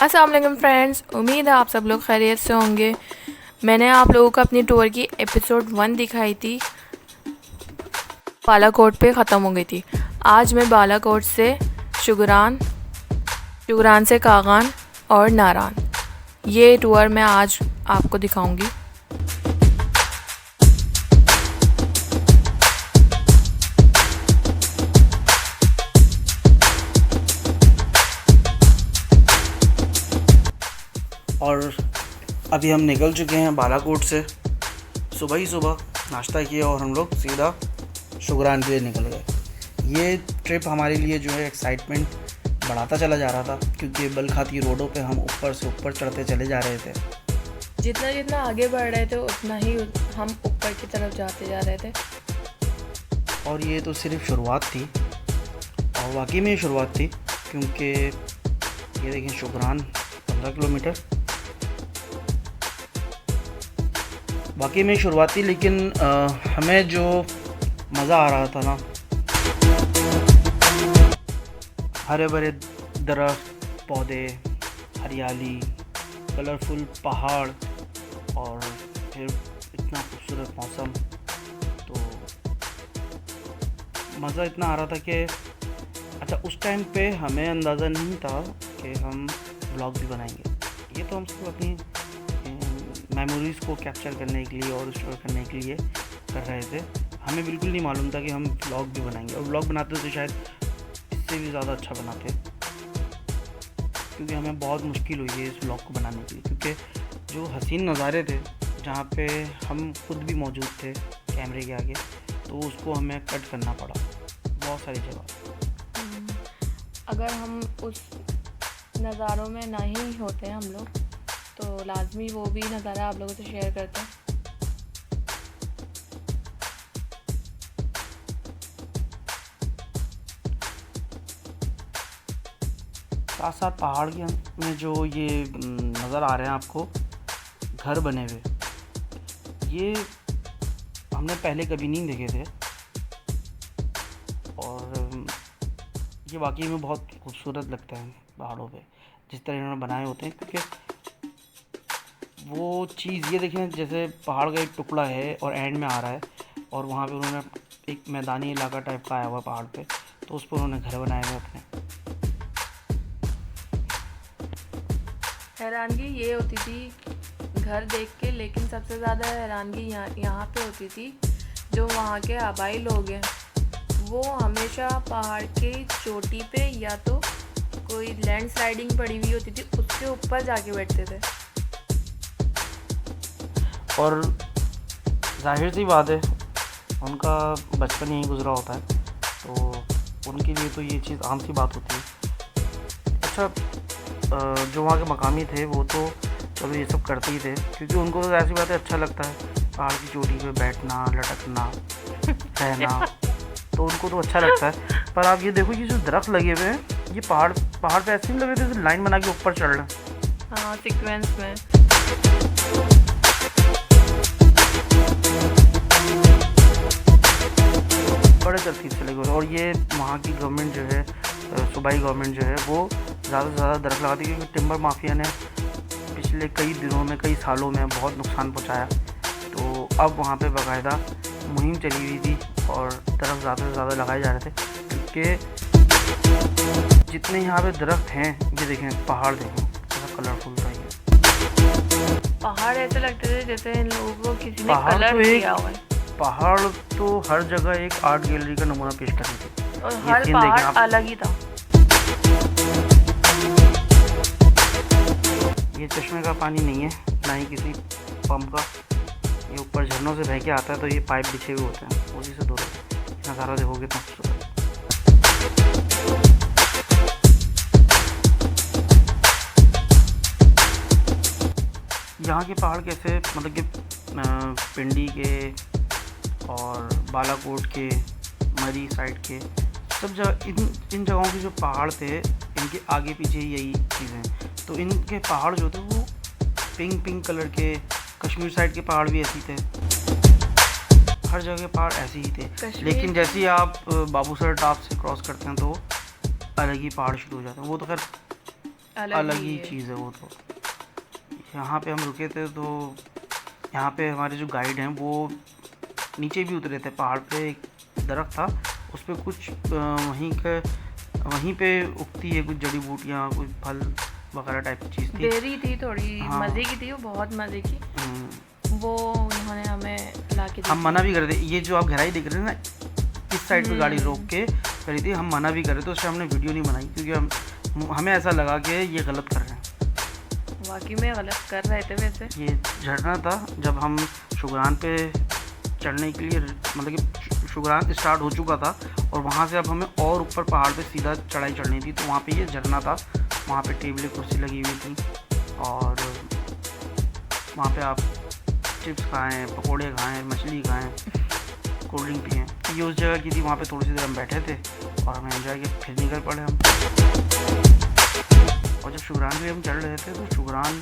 अस्सलाम वालेकुम फ्रेंड्स, उम्मीद है आप सब लोग खैरियत से होंगे। मैंने आप लोगों को अपनी टूर की एपिसोड 1 दिखाई थी, बालाकोट पे ख़त्म हो गई थी। आज मैं बालाकोट से शुगरान, शुगरान से कागान और नारान, ये टूर मैं आज आपको दिखाऊंगी। और अभी हम निकल चुके हैं बालाकोट से। सुबह ही सुबह नाश्ता किया और हम लोग सीधा शुगरान के लिए निकल गए। ये ट्रिप हमारे लिए जो है एक्साइटमेंट बढ़ाता चला जा रहा था, क्योंकि बलखाती रोडों पे हम ऊपर से ऊपर चढ़ते चले जा रहे थे। जितना जितना आगे बढ़ रहे थे उतना ही हम ऊपर की तरफ जाते जा रहे थे। और ये तो सिर्फ शुरुआत थी, और वाकई में शुरुआत थी, क्योंकि ये देखें शुगरान 15 किलोमीटर, वाकई में शुरुआत थी। लेकिन हमें जो मज़ा आ रहा था ना, हरे भरे दरख्त, पौधे, हरियाली, कलरफुल पहाड़ और फिर इतना खूबसूरत मौसम, तो मज़ा इतना आ रहा था कि अच्छा, उस टाइम पे हमें अंदाज़ा नहीं था कि हम व्लॉग भी बनाएंगे। ये तो हम सब अपनी मेमोरीज़ को कैप्चर करने के लिए और स्टोर करने के लिए कर रहे थे। हमें बिल्कुल नहीं मालूम था कि हम व्लॉग भी बनाएंगे, और व्लॉग बनाते तो शायद इससे भी ज़्यादा अच्छा बनाते, क्योंकि हमें बहुत मुश्किल हुई है इस व्लॉग को बनाने के लिए। क्योंकि जो हसीन नज़ारे थे जहाँ पे हम खुद भी मौजूद थे कैमरे के आगे, तो उसको हमें कट करना पड़ा बहुत सारी जगह। अगर हम उस नज़ारों में नहीं होते हैं हम लोग, तो लाजमी वो भी नज़ारा आप लोगों से शेयर करते हैं। साथ साथ पहाड़ के में जो ये नज़र आ रहे हैं आपको घर बने हुए, ये हमने पहले कभी नहीं देखे थे, और ये वाकई में बहुत खूबसूरत लगता है पहाड़ों पे जिस तरह इन्होंने बनाए होते हैं। क्योंकि वो चीज़ ये देखें, जैसे पहाड़ का एक टुकड़ा है और एंड में आ रहा है, और वहाँ पे उन्होंने एक मैदानी इलाका टाइप का आया हुआ पहाड़ पे, तो उस पर उन्होंने घर बनाए हुए अपने। हैरानगी ये होती थी घर देख के, लेकिन सबसे ज़्यादा हैरानगी यहाँ पे होती थी जो वहाँ के आबाई लोग हैं, वो हमेशा पहाड़ के चोटी पे या तो कोई लैंडस्लाइडिंग पड़ी हुई होती थी उसके ऊपर जाके बैठते थे। और जाहिर सी बात है, उनका बचपन यहीं गुजरा होता है, तो उनके लिए तो ये चीज़ आम सी बात होती है। अच्छा, जो वहाँ के मकामी थे वो तो चलो ये सब करते ही थे, क्योंकि उनको तो ऐसी बातें अच्छा लगता है, पहाड़ की चोटी पे बैठना, लटकना, रहना, तो उनको तो अच्छा लगता है। पर आप ये देखो, ये जो दरख्त लगे हुए हैं, ये पहाड़ पे ऐसे नहीं लगे थे लाइन बना के ऊपर चढ़ रहे हैं। हाँ, सीक्वेंस में। बड़े तरतीब से लगे हुए, और ये वहाँ की गवर्नमेंट जो है, सूबाई गवर्नमेंट जो है, वो ज़्यादा से ज़्यादा दरख्त लगाती है, क्योंकि टिम्बर माफिया ने पिछले कई दिनों में, कई सालों में बहुत नुकसान पहुँचाया। तो अब वहाँ पे बाकायदा मुहिम चली हुई थी और दरख्त ज़्यादा से ज़्यादा लगाए जा रहे थे, क्योंकि जितने यहाँ पे दरख्त हैं, ये देखें पहाड़ देखें कैसा कलरफुल था। ये पहाड़ ऐसे लगते थे जैसे इन लोगों को किसी ने कलर किया हुआ है। पहाड़ तो हर जगह एक आर्ट गैलरी का नमूना पेश कर रही थी, और हर पहाड़ अलग ही था। ये चश्मे का पानी नहीं है, ना ही किसी पंप का, ये ऊपर झरनों से बह के आता है, तो ये पाइप बिछे हुए होते हैं, उसी से दूर है। नज़ारा देखोगे तो खूबसूरत। यहाँ के पहाड़ कैसे, मतलब कि पिंडी के और बालाकोट के, मरी साइड के, सब जगह इन जगहों के जो पहाड़ थे, इनके आगे पीछे यही चीज़ें, तो इनके पहाड़ जो थे वो पिंक कलर के, कश्मीर साइड के पहाड़ भी ऐसे थे, हर जगह पहाड़ ऐसे ही थे। लेकिन जैसे ही आप बाबूसर टॉप से क्रॉस करते हैं तो अलग ही पहाड़ शुरू हो जाते हैं। वो तो खैर अलग ही चीज़ है वो। तो यहाँ पे हम रुके थे, तो यहाँ पे हमारे जो गाइड हैं वो नीचे भी उतरे थे। पहाड़ पे एक दरख्त था, उस पर कुछ वहीं पे उगती है कुछ जड़ी बूटियाँ, कुछ फल वगैरह टाइप की चीज़ थी। बेरी थी थोड़ी, हाँ। मज़े की थी वो, बहुत मज़े की। वो उन्होंने हमें ला के हम मना भी कर रहे थे, ये जो आप गहराई देख रहे हैं ना, इस साइड पे गाड़ी रोक के करी थी, हम मना भी कर रहे थे। उससे हमने वीडियो नहीं बनाई क्योंकि हमें ऐसा लगा कि ये गलत कर रहे हैं। वाकई में गलत कर रहे थे वैसे। ये झरना था जब हम शुगरान पे चढ़ने के लिए, मतलब कि शुगरान स्टार्ट हो चुका था और वहाँ से अब हमें और ऊपर पहाड़ पे सीधा चढ़ाई चढ़नी थी, तो वहाँ पे ये झरना था। वहाँ पे टेबलें कुर्सी लगी हुई थी और वहाँ पे आप चिप्स खाएँ, पकोड़े खाएँ, मछली खाएँ, कोल्ड ड्रिंक पिएँ। ये उस जगह की थी, वहाँ पे थोड़ी सी देर हम बैठे थे और हमें एंजॉय किया, फिर निकल पड़े हम। और जब शुगरान पे हम चढ़ रहे थे तो शुगरान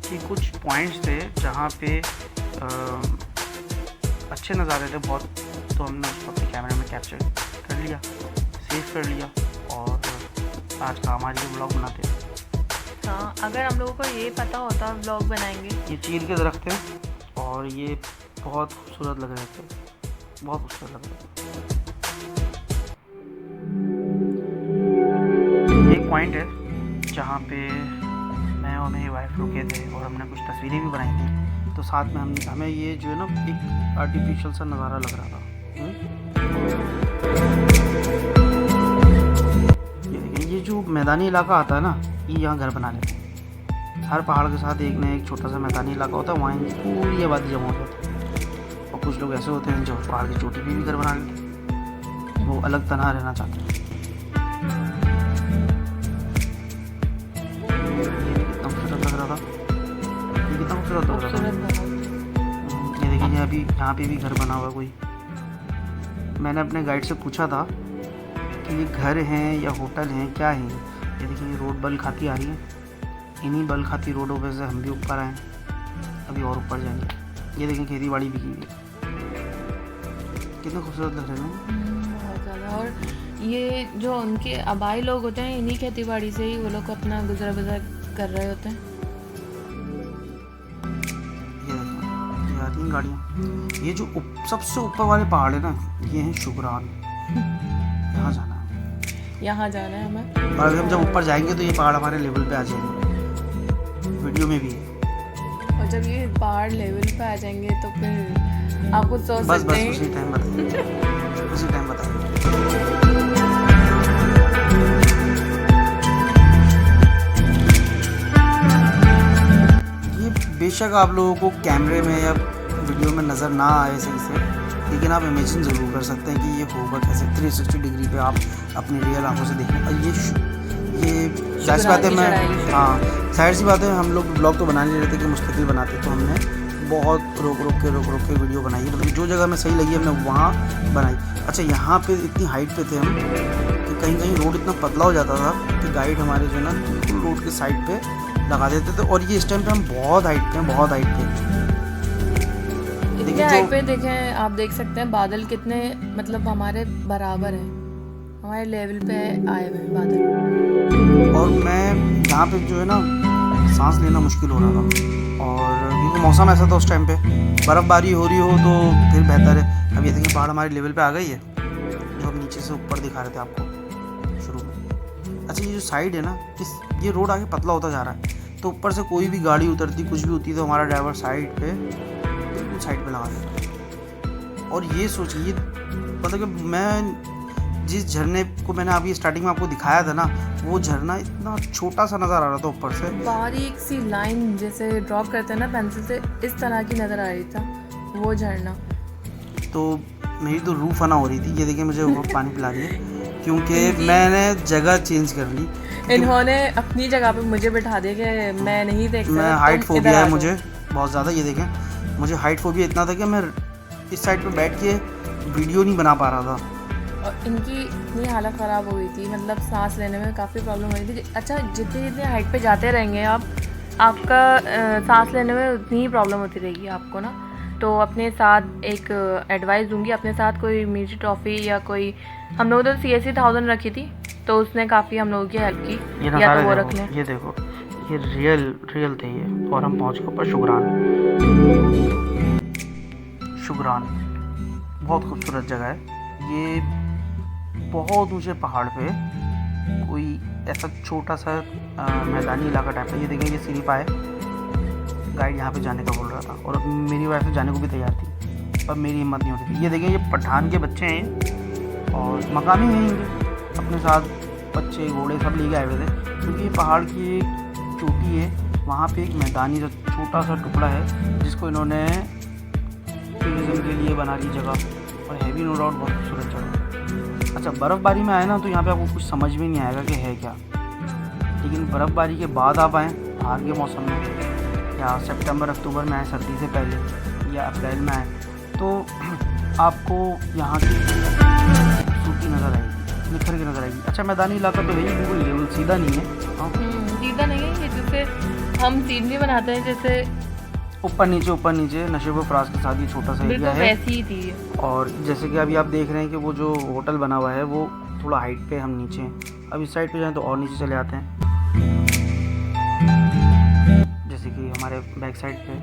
के कुछ पॉइंट्स थे जहाँ पे अच्छे नज़ारे थे बहुत, तो हमने उसको अपने कैमरे में कैप्चर कर लिया, सेव कर लिया और आज का हमारे लिए ब्लॉग बनाते हैं। हाँ, अगर हम लोगों को ये पता होता ब्लॉग बनाएंगे। ये चीड़ के दरख्त थे और ये बहुत खूबसूरत लग रहे थे, बहुत खूबसूरत लग रहे थे। एक पॉइंट है जहाँ पे मैं और मेरी वाइफ रुके थे और हमने कुछ तस्वीरें भी बनाई थी, तो साथ में हमें ये जो है ना एक आर्टिफिशियल सा नज़ारा लग रहा था। ये जो मैदानी इलाका आता है ना, ये यहाँ घर बना लेते हैं। हर पहाड़ के साथ एक ना एक छोटा सा मैदानी इलाका होता है, वहाँ पूरी आबादी जमा हो जाती है। और कुछ लोग ऐसे होते हैं जो पहाड़ की चोटी पे भी घर बना लेते हैं, वो अलग तनहा रहना चाहते हैं। कितना खूबसूरत लग रहा था, ये कितना खूबसूरत लग रहा था। ये देखिए, अभी यहाँ पे भी घर बना हुआ कोई। मैंने अपने गाइड से पूछा था कि ये घर हैं या होटल हैं, क्या है। ये देखिए रोड बल खाती आ रही है, इन्हीं बल खाती रोडों पे से हम भी ऊपर आए, अभी और ऊपर जाएंगे। ये देखें खेती बाड़ी भी की हुई, कितना खूबसूरत लग रहे हैं बहुत ज़्यादा। और ये जो उनके आबाई लोग होते हैं, इन्हीं खेती बाड़ी से ही वो लोग अपना गुजरा बसर कर रहे होते हैं। ये आती हैं गाड़ियाँ। ये जो सबसे ऊपर वाले पहाड़ है ना, ये हैं शुगरान। यहाँ जाना है, यहाँ जाना है हमें। और अगर हम जब ऊपर जाएंगे तो ये पहाड़ हमारे लेवल पे आ जाएंगे, वीडियो में भी है। और जब ये पहाड़ लेवल पे आ जाएंगे तो फिर आप कुछ सोच सकते हैं। उसी टाइम बताइए, उसी टाइम बताइए। ये बेशक आप लोगों को कैमरे में या वीडियो में नज़र ना आए सही से, लेकिन आप इमेजिन ज़रूर कर सकते हैं कि ये होगा कैसे। 360 डिग्री पे आप अपनी रियल आंखों से देखें। और ये जाहिर सी बात है, मैं हाँ जाहिर सी बात है, हम लोग ब्लॉग तो बना नहीं रहे थे कि मुस्तकिल बनाते, तो हमने बहुत रोक रोक के वीडियो बनाई है। मतलब जो जगह में सही लगी हमने वहाँ बनाई। अच्छा, यहाँ पे इतनी हाइट पे थे हम कि कहीं कहीं रोड इतना पतला हो जाता था कि गाइड हमारे जो है ना बिल्कुल रोड के साइड पे लगा देते थे। और ये इस टाइम पे हम बहुत हाइट पे हैं, बहुत हाइट पे। इतने हाइट पे देखें, आप देख सकते हैं बादल कितने मतलब हमारे बराबर हैं, हमारे लेवल पे आए हुए हैं बादल। और मैं यहाँ पे जो है ना सांस लेना मुश्किल हो रहा था, और क्योंकि मौसम ऐसा था उस टाइम पे, बर्फ़बारी हो रही हो तो फिर बेहतर है। अब ये देखिए पहाड़ हमारे लेवल पे आ गई है, जो हम नीचे से ऊपर दिखा रहे थे आपको शुरू में। अच्छा, ये जो साइड है ना, ये रोड आगे पतला होता जा रहा है, तो ऊपर से कोई भी गाड़ी उतरती कुछ भी होती तो हमारा ड्राइवर साइड पे बिल्कुल साइड पे लगा देता। और ये सोचिए, मतलब कि मैं जिस झरने को मैंने अभी स्टार्टिंग में आपको दिखाया था ना, वो झरना इतना छोटा सा नज़र आ रहा था ऊपर से, बारीक सी लाइन जैसे ड्रॉप करते हैं ना पेंसिल से, इस तरह की नज़र आ रही था वो झरना। तो मेरी तो रूह फना हो रही थी। ये देखिए मुझे वो पानी पिला रही है क्योंकि मैंने जगह चेंज कर ली। इन्होंने अपनी जगह पे मुझे बिठा दिया कि मैं नहीं देख सकता, मैं हाइट फोबिया है मुझे बहुत ज़्यादा। ये देखें, मुझे हाइट फोबिया इतना था कि मैं इस साइड पे बैठ के वीडियो नहीं बना पा रहा था। और इनकी इतनी हालत ख़राब हो गई थी, मतलब सांस लेने में काफ़ी प्रॉब्लम हो रही थी। अच्छा, जितनी जितनी हाइट पे जाते रहेंगे आप, आपका सांस लेने में उतनी ही प्रॉब्लम होती रहेगी आपको ना। तो अपने साथ एक एडवाइस दूंगी, अपने साथ कोई मीठी टॉफ़ी या कोई, हम लोगों ने तो CSC 1000 रखी थी, तो उसने काफ़ी हम लोगों की हेल्प की। ये या नज़ारे तो वो देखो, रख लें। ये देखो, ये रियल थे ये। और हम पहुँच गए ऊपर शुगरान। शुगरान बहुत खूबसूरत जगह है ये। बहुत ऊंचे पहाड़ पे कोई ऐसा छोटा सा मैदानी इलाका टाइप का। ये देखें, ये सीढ़ी पा है। गाइड यहाँ पे जाने का बोल रहा था और मेरी वाइफ तो जाने को भी तैयार थी, पर मेरी हिम्मत नहीं हो रही थी। ये देखें, ये पठान के बच्चे हैं और मकामी हैं इनके, अपने साथ बच्चे घोड़े सब लेके आए हुए थे, क्योंकि ये पहाड़ की एक चोटी है, वहाँ पे एक मैदानी छोटा सा टुकड़ा है जिसको इन्होंने टूरिज्म के लिए बना ली जगह। और है भी नो डाउट बहुत खूबसूरत जगह। अच्छा, बर्फ़बारी में आए ना तो यहाँ पे आपको कुछ समझ में नहीं आएगा कि है क्या, लेकिन बर्फ़बारी के बाद आप आएँ बाहर के मौसम में, या सितंबर अक्टूबर में आए सर्दी से पहले, या अप्रैल में आए, तो आपको यहाँ की खूबसूरती नज़र आएगी, निखर के नज़र आएगी। अच्छा, मैदानी इलाका तो है ही, बिल्कुल लेवल सीधा नहीं है। हाँ, सीधा नहीं है ये, जिससे हम सीनरी बनाते हैं, जैसे ऊपर नीचे नशे फराज के साथ ये छोटा सा एरिया है। वैसी ही थी। और जैसे कि अभी आप देख रहे हैं कि वो जो होटल बना हुआ है वो थोड़ा हाइट पे, हम नीचे हैं। अब इस साइड पे जाएं तो और नीचे चले आते हैं, जैसे कि हमारे बैक साइड पे।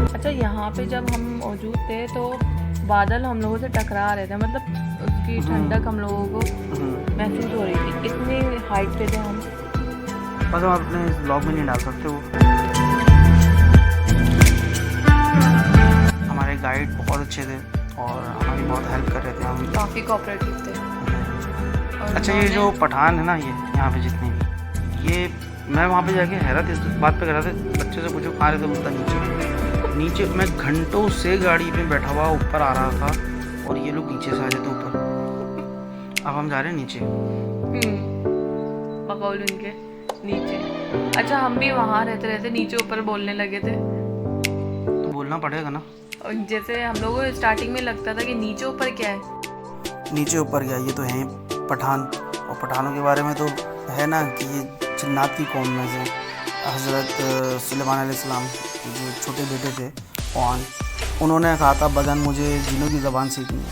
अच्छा, यहाँ पे जब हम मौजूद थे तो बादल हम लोगों से टकरा रहे थे, मतलब उसकी ठंडक हम लोगों को महसूस हो रही थी, इतनी हाइट पे थे हम। बस हम अपने इस ब्लॉग में नहीं डाल सकते वो। हमारे गाइड बहुत अच्छे थे और हमारी बहुत हेल्प कर रहे थे, हम काफ़ी कोऑपरेटिव थे। अच्छा, ये जो पठान है ना, ये यहाँ पे जितने भी, ये मैं वहाँ पे जाके हैरत इस बात पे कर रहा था, बच्चे से पूछो कहाँ रहे थे, बोलता नीचे। मैं घंटों से गाड़ी में बैठा हुआ ऊपर आ रहा था और ये लोग नीचे से आ रहे थे ऊपर। अब हम जा रहे हैं नीचे, बकौल उनके नीचे। अच्छा, हम भी वहाँ रहते नीचे ऊपर बोलने लगे थे, तो बोलना पड़ेगा ना। और जैसे हम लोगों को स्टार्टिंग में लगता था कि नीचे ऊपर क्या है, नीचे ऊपर क्या, ये तो है पठान। और पठानों के बारे में तो है ना कि ये जन्नात की कौम में से हज़रत सुलेमान अलैहिस्सलाम जो छोटे बेटे थे ओआन, उन्होंने कहा था बदन मुझे जिनों की ज़बान सीखनी है,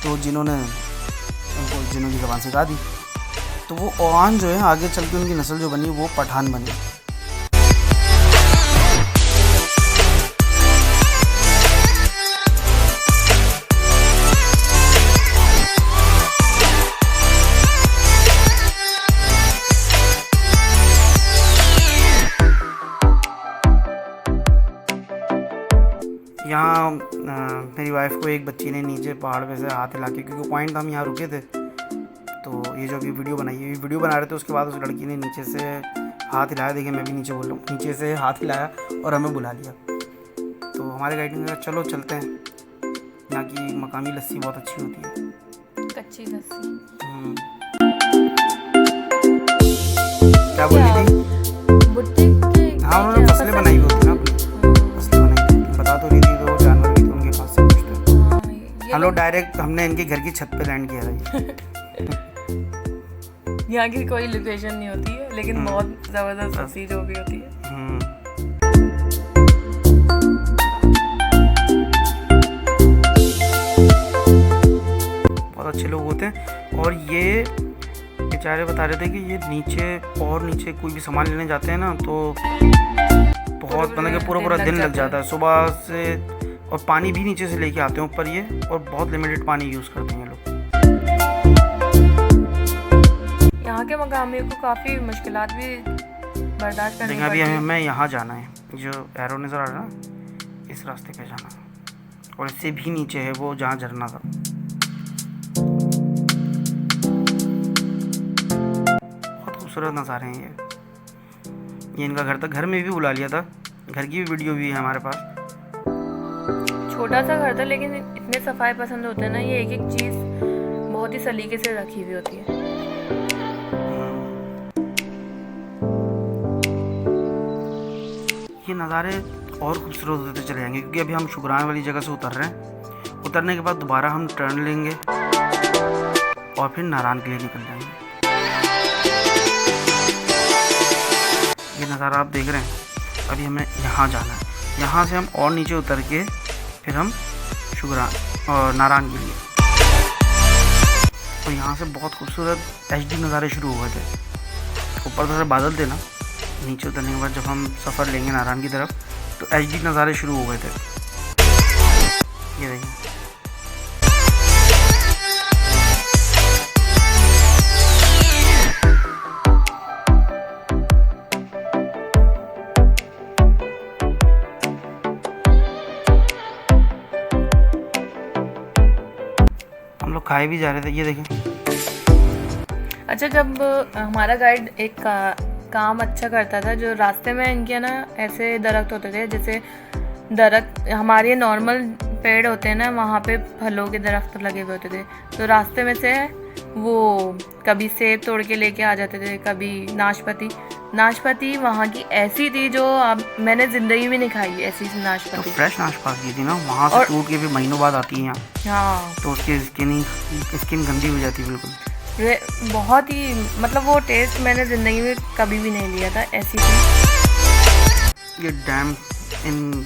तो जिन्होंने उनको जिनों की ज़बान सिखा दी, तो वो ओआन जो है आगे चल के उनकी नस्ल जो बनी वो पठान बनी। यहाँ मेरी वाइफ को एक बच्ची ने नीचे पहाड़ पे से हाथ हिला के, क्योंकि पॉइंट हम यहाँ रुके थे, तो ये जो अभी वीडियो बनाई है, वीडियो बना रहे थे, उसके बाद उस लड़की ने नीचे से हाथ हिलाया। देखिए, मैं भी नीचे बोल रहा हूँ, नीचे से हाथ हिलाया और हमें बुला लिया। तो हमारे गाइड ने कहा चलो चलते हैं, यहाँ की मकामी लस्सी बहुत अच्छी होती है, कच्ची लस्सी। क्या बोल रही थी? हाँ, उन्होंने फसलें बनाई हुई होती ना, फसलें बनाई थी, बता तो रही थी, तो जानवर भी थे उनके पास से पूछते। हम लोग डायरेक्ट हमने इनके घर की छत पे लैंड किया था। यहाँ की कोई लोकेशन नहीं होती है, लेकिन बहुत ज़बरदस्त लस्सी जो भी होती है। बहुत अच्छे लोग होते हैं। और ये बेचारे बता रहे थे कि ये नीचे कोई भी सामान लेने जाते हैं ना, तो बहुत मतलब कि पूरा दिन लग जाता है सुबह से, और पानी भी नीचे से लेके आते हैं ऊपर ये, और बहुत लिमिटेड पानी यूज़ करते हैं लोग। यहाँ के मकामियों को काफ़ी मुश्किलात भी बर्दाश्त करनी पड़ती है। अभी हमें यहाँ जाना है, जो एरो नज़र आ रहा है ना, इस रास्ते पे जाना है, और इससे भी नीचे है वो जहाँ झरना था। बहुत खूबसूरत नज़ारे हैं ये इनका घर था, घर में भी बुला लिया था, घर की भी वीडियो भी है हमारे पास। छोटा सा घर था, लेकिन इतने सफाई पसंद होते हैं ना, ये एक चीज़ बहुत ही सलीके से रखी हुई होती है। ये नज़ारे और खूबसूरत होते चले जाएंगे, क्योंकि अभी हम शुगरान वाली जगह से उतर रहे हैं। उतरने के बाद दोबारा हम टर्न लेंगे और फिर नारान के लिए निकल जाएंगे। ये नज़ारा आप देख रहे हैं, अभी हमें यहाँ जाना है, यहाँ से हम और नीचे उतर के फिर हम शुगरान और नारान के लिए। तो यहाँ से बहुत खूबसूरत एचडी नज़ारे शुरू हुए थे। ऊपर थोड़े बादल थे ना, नीचे उतरने के बाद जब हम सफ़र लेंगे नारायण की तरफ तो एचडी नज़ारे शुरू हो गए थे। ये देखिए, हम लोग खाए भी जा रहे थे। ये देखें, अच्छा, जब हमारा गाइड एक काम अच्छा करता था, जो रास्ते में इनके ना ऐसे दरख्त होते थे, जैसे दरख्त हमारे नॉर्मल पेड़ होते हैं ना, वहाँ पे फलों के दरख्त लगे हुए होते थे, तो रास्ते में से वो कभी सेब तोड़ के लेके आ जाते थे, कभी नाशपाती वहाँ की ऐसी थी जो अब मैंने ज़िंदगी में नहीं खाई ऐसी तो नाशपाती। फ्रेश नाशपाती थी ना, वहाँ से टूट के भी महीनों बाद आती है यहाँ। हाँ, तो उसकी स्किन गंदी हो जाती है बिल्कुल। बहुत ही मतलब वो टेस्ट मैंने ज़िंदगी में कभी भी नहीं लिया था, ऐसी थी। ये डैम, इन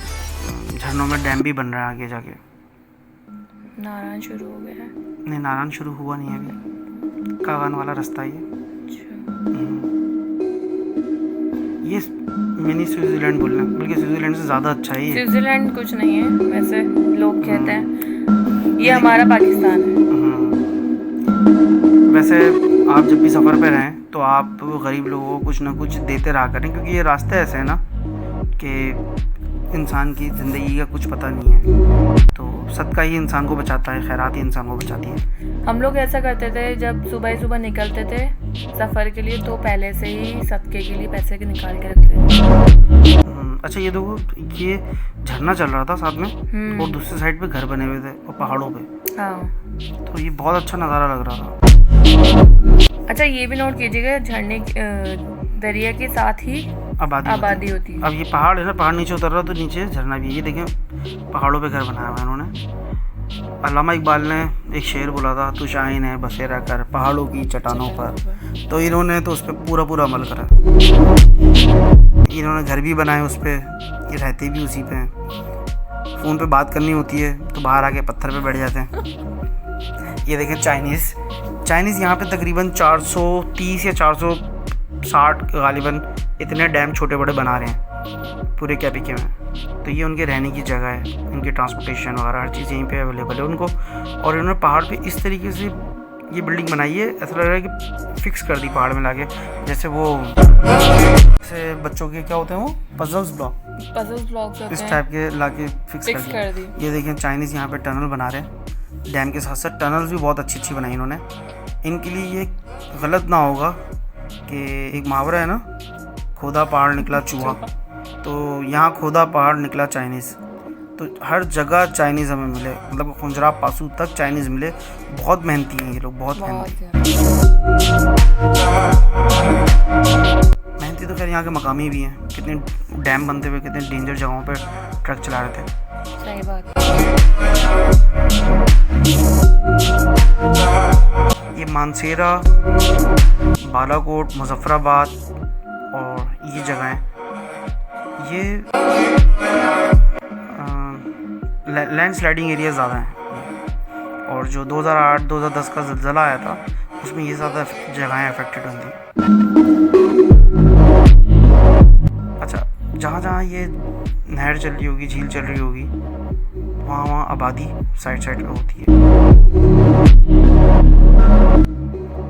झरनों में डैम भी बन रहा है आगे जाके। नारायण शुरू हो गया है। नहीं, नारायण शुरू हुआ नहीं है अभी, कागान वाला रास्ता है ये। अच्छा, ये मिनी स्विट्ज़रलैंड बोलना, बल्कि स्विट्ज़रलैंड से ज़्यादा अच्छा है ये। स्विट्ज़रलैंड कुछ नहीं है वैसे, लोग कहते हैं ये हमारा पाकिस्तान है। वैसे आप जब भी सफ़र पे रहें तो आप गरीब लोगों को कुछ ना कुछ देते रहा करें, क्योंकि ये रास्ते ऐसे हैं ना कि इंसान की ज़िंदगी का कुछ पता नहीं है। तो सदका ही इंसान को बचाता है, खैरात ही इंसान को बचाती है। हम लोग ऐसा करते थे, जब सुबह निकलते थे सफ़र के लिए तो पहले से ही सदके के लिए पैसे निकाल के रखते थे। अच्छा, ये देखो, ये झरना चल रहा था साथ में और दूसरी साइड पे घर बने हुए थे और पहाड़ों पे। हाँ, तो ये बहुत अच्छा नज़ारा लग रहा था। अच्छा, ये भी नोट कीजिएगा, झरने दरिया के साथ ही आबादी होती है। अब ये पहाड़ है ना, पहाड़ नीचे उतर रहा तो नीचे झरना भी है। ये देखें, पहाड़ों पे घर बनाया हुआ है इन्होंने। अल्लामा इकबाल ने एक शेर बोला था, तू शाहीन है बसेरा कर पहाड़ों की चट्टानों पर। तो इन्होंने तो उस पर पूरा अमल करा। इन्होंने घर भी बनाए उस पर, ये रहते भी उसी पे हैं। फ़ोन पे बात करनी होती है तो बाहर आके पत्थर पे बैठ जाते हैं। ये देखें, चाइनीज़ यहाँ पे तकरीबन 430 या 460 गालिबन इतने डैम छोटे बड़े बना रहे हैं पूरे कैपिके में। तो ये उनके रहने की जगह है, इनकी ट्रांसपोर्टेशन वगैरह हर चीज़ यहीं पे अवेलेबल है उनको। और इन्होंने पहाड़ पे इस तरीके से ये बिल्डिंग बनाई है, ऐसा लग रहा है कि फिक्स कर दी पहाड़ में लाके, जैसे वो जैसे बच्चों के क्या होते हैं वो पजल्स ब्लॉक्स इस टाइप के लाके फिक्स कर दी। ये देखें, चाइनीज़ यहाँ पे टनल बना रहे हैं डैम के साथ साथ। टनल्स भी बहुत अच्छी बनाई इन्होंने। इनके लिए ये गलत ना होगा कि एक मुहावरा है ना, खोदा पहाड़ निकला चूहा। तो यहाँ खोदा पहाड़ निकला चाइनीज़। तो हर जगह चाइनीज़ हमें मिले, मतलब खुंजरा पासू तक चाइनीज़ मिले। बहुत मेहनती हैं ये लोग, बहुत मेहनती। तो खैर यहाँ के मकामी भी हैं। कितने डैम बनते हुए कितने डेंजर जगहों पर ट्रक चला रहे थे। सही बात। ये मानसेरा, बालाकोट, मुजफ्फराबाद और ये जगहें, ये लैंड स्लाइडिंग एरिया ज़्यादा हैं। और जो 2008-2010 का ज़लज़ला आया था उसमें ये ज़्यादा जगहें अफेक्टेड हुई थी। अच्छा, जहाँ ये नहर चल रही होगी, झील चल रही होगी, वहाँ आबादी साइड पे होती है।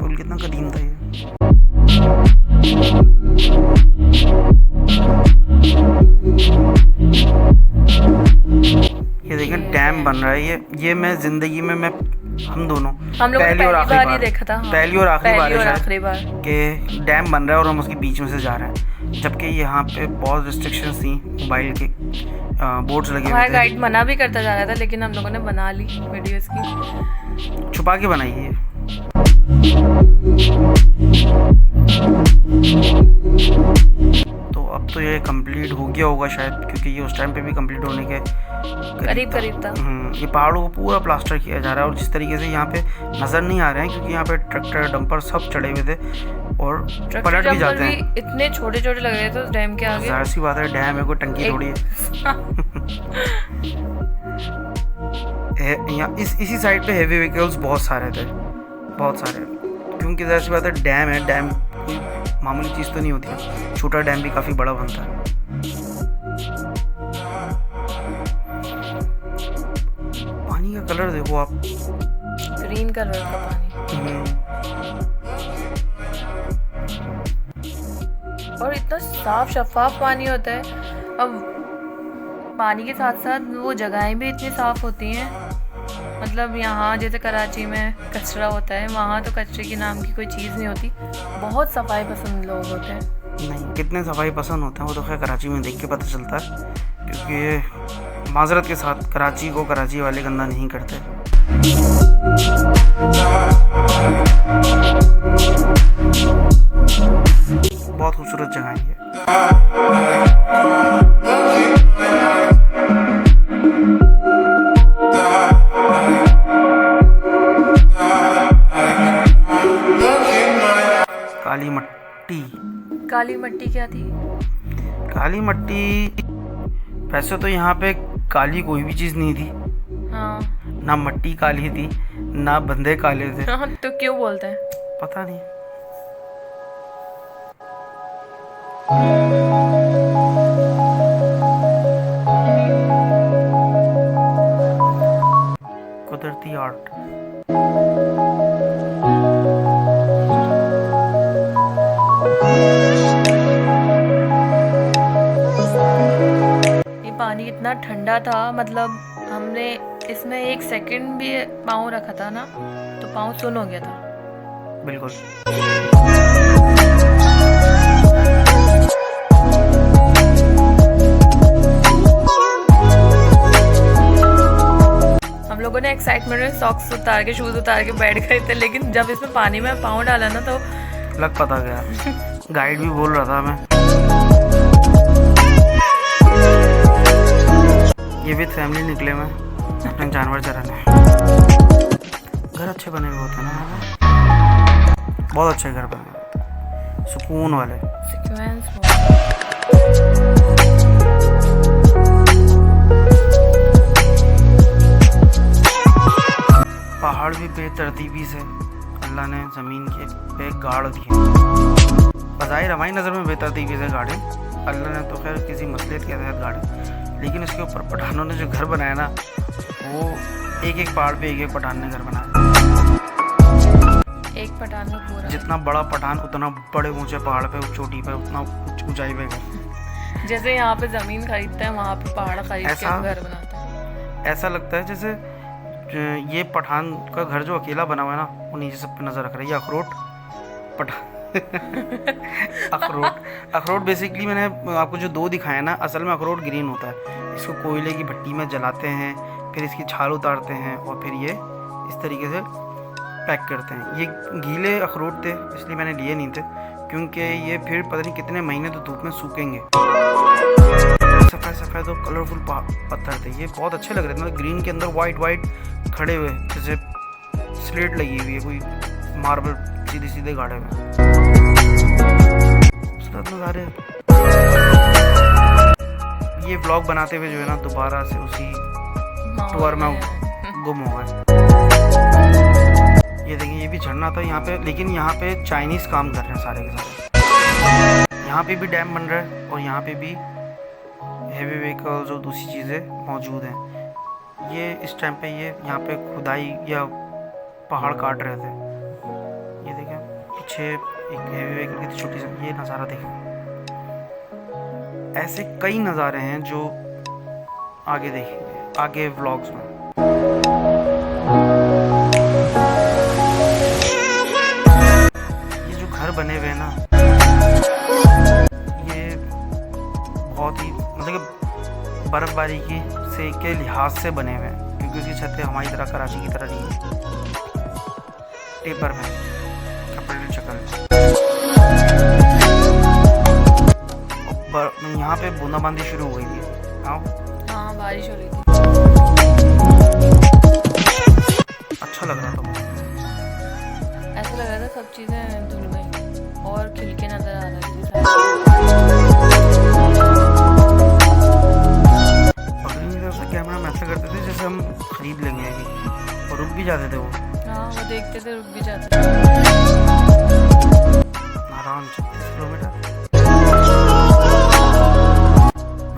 पुल कितना कदीम था ये। ये देखें, डैम बन रहा है। ये मैं ज़िंदगी में हम दोनों पहली और आखिरी बार कि डैम बन रहा है और हम उसके बीच में से जा रहे हैं, जबकि यहाँ पे बहुत रिस्ट्रिक्शंस थी, मोबाइल के बोर्ड्स लगे हुए थे। गाइड मना भी करता जा रहा था, लेकिन हम लोगों ने बना ली वीडियोस की, छुपा के बनाई है। तो अब तो ये कंप्लीट हो गया होगा शायद, क्योंकि ये उस टाइम पे भी कंप्लीट होने के करीब था। ये पहाड़ों को पूरा प्लास्टर किया जा रहा है और जिस तरीके से यहाँ पे नज़र नहीं आ रहे हैं, क्योंकि यहाँ पे ट्रैक्टर डंपर सब चढ़े हुए थे और पलट भी जाते हैं। इतने छोटे लग रहे थे उस डैम के आगे। जाहिर सी बात है, डैम है, कोई टंकी थोड़ी है। यहाँ इसी साइड पे हेवी व्हीकल्स बहुत सारे थे, बहुत सारे, क्योंकि ज़ाहिर सी बात है डैम है, डैम कोई मामूली चीज़ तो नहीं होती है, छोटा डैम भी काफ़ी बड़ा बनता है। पानी का कलर देखो आप, ग्रीन कलर का पानी, और इतना साफ शफाफ पानी होता है। अब पानी के साथ साथ वो जगहें भी इतनी साफ होती हैं, मतलब यहाँ जैसे कराची में कचरा होता है, वहाँ तो कचरे की नाम की कोई चीज़ नहीं होती। बहुत सफाई पसंद लोग होते हैं। नहीं, कितने सफाई पसंद होते हैं वो तो खैर कराची में देख के पता चलता है, क्योंकि माजरत के साथ कराची को कराची वाले गंदा नहीं करते। बहुत खूबसूरत जगह है ये। काली मट्टी। काली मट्टी क्या थी? काली मट्टी, वैसे तो यहाँ पे काली कोई भी चीज़ नहीं थी। हाँ, ना मट्टी काली थी, ना बंदे काले थे। हाँ, तो क्यों बोलते हैं? पता नहीं। कुदरती आर्ट। ये पानी इतना ठंडा था, मतलब हमने इसमें 1 सेकंड भी पाँव रखा था ना तो पाँव सुन हो गया था। बिल्कुल। हम लोगों ने एक्साइटमेंट में सॉक्स उतार के, शूज उतार के बैठ गए थे, लेकिन जब इसमें पानी में पाँव डाला ना तो लग पता गया। गाइड भी बोल रहा था हमें। ये भी फैमिली निकले में अपने जानवर चराने। घर अच्छे बने हुए होते हैं ना, बहुत अच्छे घर बने हुए होते हैं, सुकून वाले। सीक्वेंस पहाड़ भी बेतरतीबी से अल्लाह ने ज़मीन के पे गाड़ दिए। बज़ाहिर हमारी नज़र में बेतरतीबी से गाड़े, अल्लाह ने तो खैर किसी मसलियत के तहत गाड़े, लेकिन इसके ऊपर पठानों ने जो घर बनाया ना, वो एक एक पहाड़ पे एक एक पठान ने घर बनाया। एक पठान में पूरा, जितना बड़ा पठान उतना बड़े ऊंचे पहाड़ पे, चोटी पे, उतना ऊंचाई पे घर। जैसे यहाँ पे ज़मीन खरीदता है वहाँ पे पहाड़ खरीद के ऐसा- घर बनाता है। ऐसा लगता है जैसे ये पठान का घर जो अकेला बना हुआ है ना, वो नीचे सब पे नज़र रख रहा है। ये अखरोट पठान अखरोट बेसिकली मैंने आपको जो 2 दिखाया ना, असल में अखरोट ग्रीन होता है। इसको कोयले की भट्टी में जलाते हैं, फिर इसकी छाल उतारते हैं और फिर ये इस तरीके से पैक करते हैं। ये गीले अखरोट थे इसलिए मैंने लिए नहीं थे, क्योंकि ये फिर पता नहीं कितने महीने तो धूप में सूखेंगे। सफ़ेद सफ़ेद और कलरफुल पत्थर थे, ये बहुत अच्छे लग रहे थे। मतलब ग्रीन के अंदर वाइट खड़े हुए, जैसे स्लेट लगी हुई है, कोई मार्बल सीधे सीधे गाड़े हुए। नज़ारे। ये व्लॉग बनाते हुए जो है ना, दोबारा से उसी टूर में गुम हो गए। ये देखिए, ये भी झरना था यहाँ पे, लेकिन यहाँ पे चाइनीज़ काम कर रहे हैं सारे के सारे। यहाँ पे भी डैम बन रहा है और यहाँ पे भी हेवी व्हीकल्स और दूसरी चीज़ें मौजूद हैं। ये इस टाइम पे ये यहाँ पे खुदाई या पहाड़ काट रहे थे। ये देखें पीछे एक हेवी व्हीकल की छोटी सी, ये नज़ारा देखें। ऐसे कई नज़ारे हैं जो आगे देखेंगे आगे व्लॉग्स में। ये जो घर बने हुए हैं ना, ये बहुत ही मतलब बर्फबारी की से के लिहाज से बने हुए हैं, क्योंकि उसकी छतें हमारी तरह कराची की तरह नहीं है, टेपर में कपड़े की शक्ल। यहाँ पे बूंदाबांदी शुरू हो गई थी। हाँ, बारिश हो रही थी। अच्छा लग रहा था। ऐसा लग रहा था सब चीज़ें धुल गई और खिलके नज़र आ रही थी। कैमरा में ऐसा करते थे जैसे हम खरीद लेंगे अभी, और रुक भी जाते थे वो। हाँ वो देखते थे रुक भी जाते थे। नारायण 36 किलोमीटर।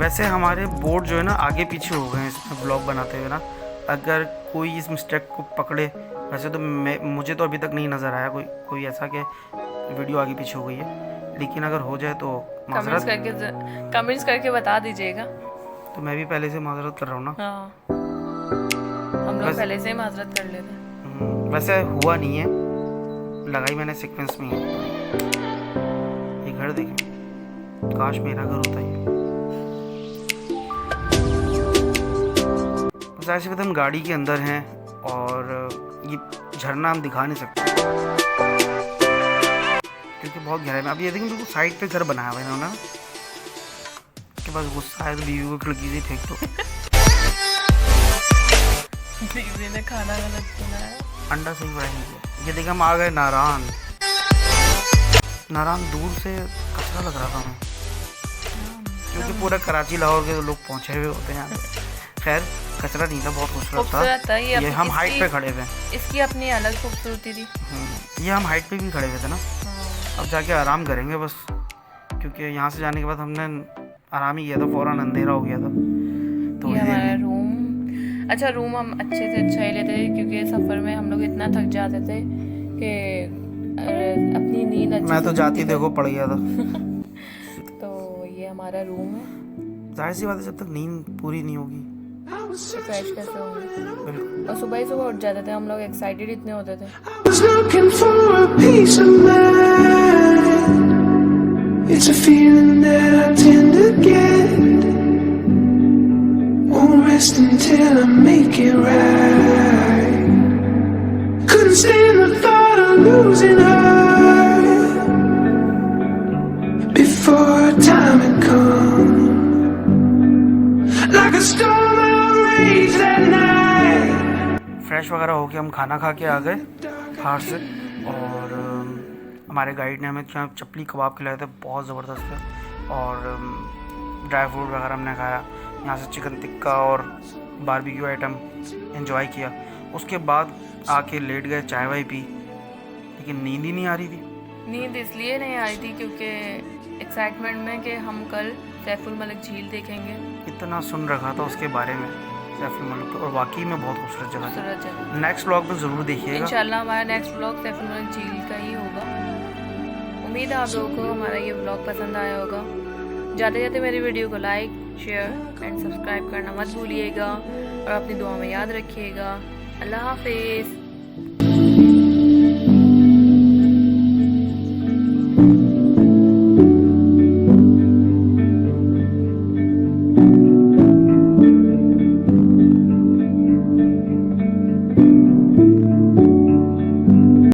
वैसे हमारे बोर्ड जो है ना आगे पीछे हो गए हैं इसमें ब्लॉग बनाते हुए ना। अगर कोई इस मिस्टेक को पकड़े, वैसे तो मुझे तो अभी तक नहीं नज़र आया कोई ऐसा कि वीडियो आगे पीछे हो गई है, लेकिन अगर हो जाए तो कमेंट्स करके बता दीजिएगा। तो मैं भी पहले से माजरत कर रहा हूँ ना। हाँ हम लोग पहले से ही माजरत कर लेते। वैसे हुआ नहीं है, लगाई मैंने सीक्वेंस में ही। ये घर देखें, काश मेरा घर होता है। ऐसे हम गाड़ी के अंदर हैं और ये झरना हम दिखा नहीं सकते क्योंकि बहुत गहराई में। अब ये देखिए बिल्कुल साइड पे घर बनाया हुआ है इन्होंने। के पास गुस्सा है तो बीवी को खिड़की से फेंक दो। बीवी ने खाना गलत बनाया, अंडा सही फ्राई नहीं किया। ये देखिए हम आ गए नारायण। दूर से कचरा लग रहा था हमें क्योंकि पूरा कराची लाहौर के लोग पहुंचे हुए होते हैं यहाँ पे। खैर कचरा नहीं था, बहुत खूबसूरत था। ये हम हाइट पे खड़े थे, इसकी अपनी अलग खूबसूरती थी। ये हम हाइट पे भी खड़े हुए थे ना। अब जाके आराम करेंगे बस, क्योंकि यहाँ से जाने के बाद हमने आराम ही किया था, फौरन अंधेरा हो गया था। तो ये हमारा रूम। अच्छा रूम हम अच्छे से अच्छा ही लेते थे क्योंकि सफ़र में हम लोग इतना थक जाते थे कि अपनी नींद अच्छी मैं तो जाती देखो पड़ गया था। तो ये हमारा रूम है। जाहिर सी बात है, जब तक नींद पूरी नहीं होगी तो फ्रेश कैसे होंगे। और सुबह ही सुबह उठ जाते थे हम लोग, एक्साइटेड इतने होते थे। It's a feeling that I tend to get. Won't rest until I make it right. Couldn't stand the thought of losing her before time had come. Like a storm that raged that night. Fresh वगैरह होके हम खाना खा के आ गए बाहर से, और हमारे गाइड ने हमें यहाँ चपली कबाब खिलाए थे, बहुत ज़बरदस्त है। और ड्राई फ्रूट वगैरह हमने खाया, यहाँ से चिकन टिक्का और बारबेक्यू आइटम एंजॉय किया। उसके बाद आके लेट गए, चाय वाय पी, लेकिन नींद ही नहीं आ रही थी। नींद इसलिए नहीं आ रही थी क्योंकि एक्साइटमेंट में कि हम कल सैफुल मलिक झील देखेंगे। इतना सुन रखा था उसके बारे में सैफुल मलिक, और वाकई में बहुत खूबसूरत जगह है। नेक्स्ट व्लॉग में ज़रूर देखिएगा इंशाल्लाह। हमारा नेक्स्ट व्लॉग सैफुल मलिक झील का ही होगा। उम्मीद है आप लोगों को हमारा ये व्लॉग पसंद आया होगा। जाते जाते मेरी वीडियो को लाइक, शेयर एंड सब्सक्राइब करना मत भूलिएगा और अपनी दुआ में याद रखिएगा। अल्लाह हाफिज़।